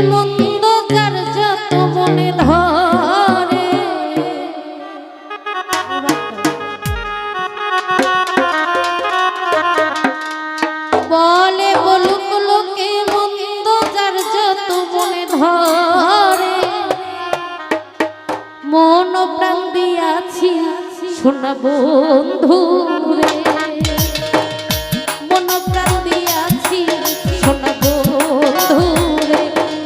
মন্দ যার যত মনে ধরে বলে বলুক লোকে মন্দ যার যত মনে ধরে মন প্রাণ দিয়াছি সোনা বন্ধু রে মন প্রাণ দিয়াছি সোনা বন্ধু রে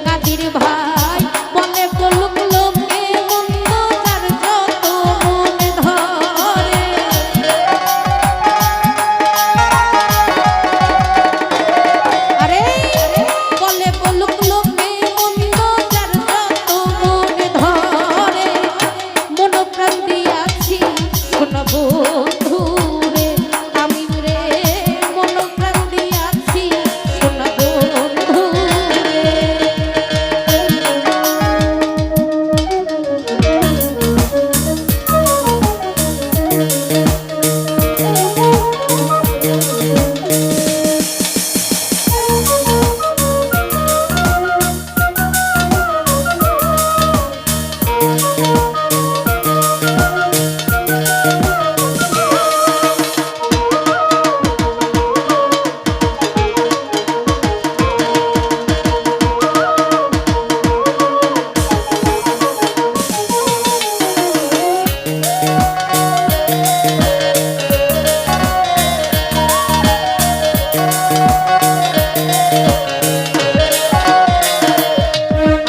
কাদির ভাই বলে বলুক লোকে মন্দ যার যত মনে ধরে আরে বলে বলুক লোকে মন্দ যার যত মনে ধরে মন প্রাণ দিয়াছি সোনা বন্ধু রে আমি রে মন প্রাণ দিয়াছি সোনা বন্ধু রে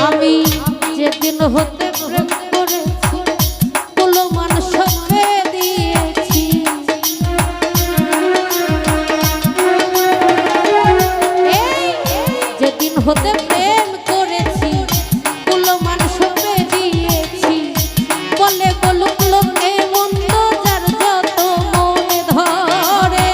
আমি যেদিন হতে প্রেম করেছি কুলো মান সঙ্গে দিয়েছি যেদিন হতে প্রেম করেছি কুলো মান সঙ্গে দিয়েছি বলে বলুক লোকে মন্দ যার যত মনে ধরে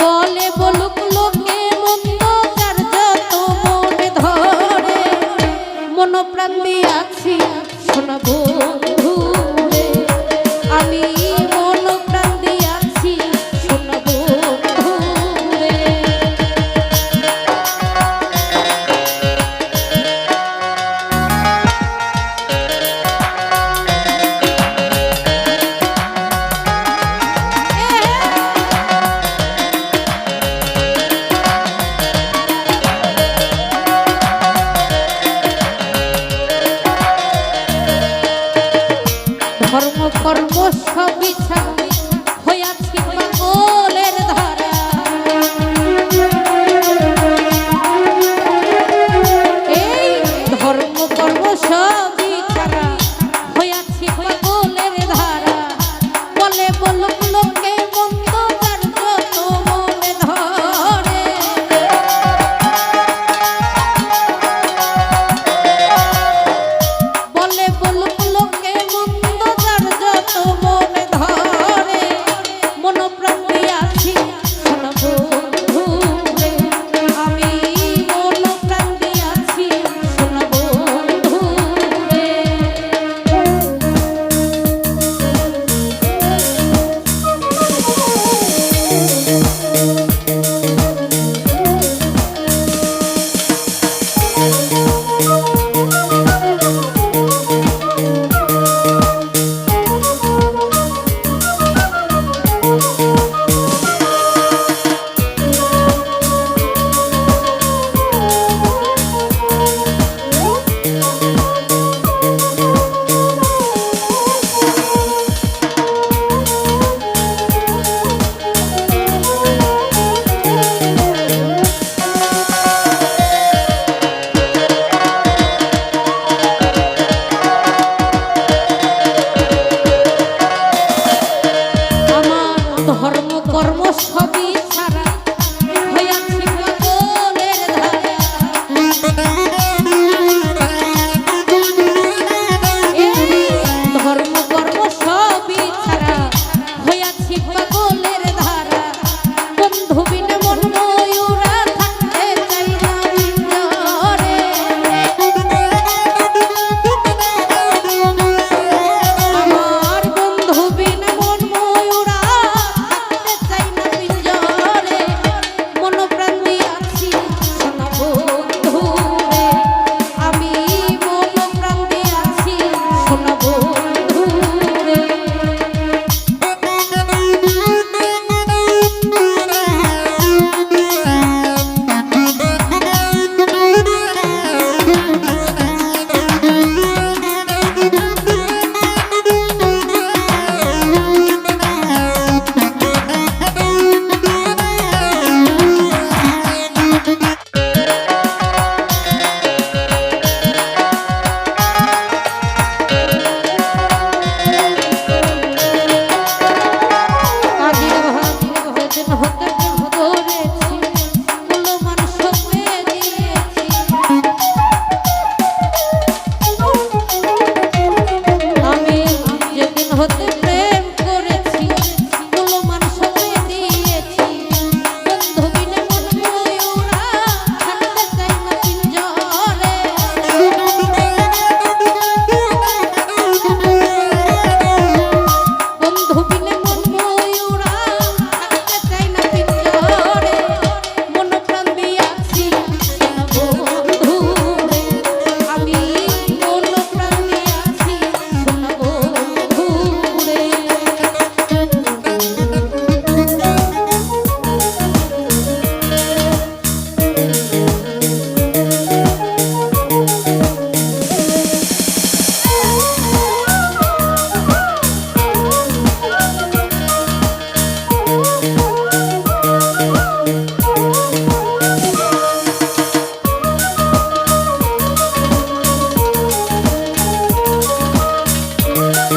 বলে বলুক লোকে মন্দ যার যত মনে ধরে মন প্রাণ দিয়াছি সোনা বন্ধু রে আমি মন প্রাণ দিয়াছি সোনা বন্ধু রে ধর্ম কর্ম সবই ছাড়া হইয়াছি পাগলের ধারা এই ধর্ম কর্ম সবই ছাড়া হইয়াছি পাগলের ধারা বলে বলুক লোকে মন্দ যার যত মনে ধরে বলে বলুক লোকে মন্দ যার যত মনে ধরে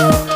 ও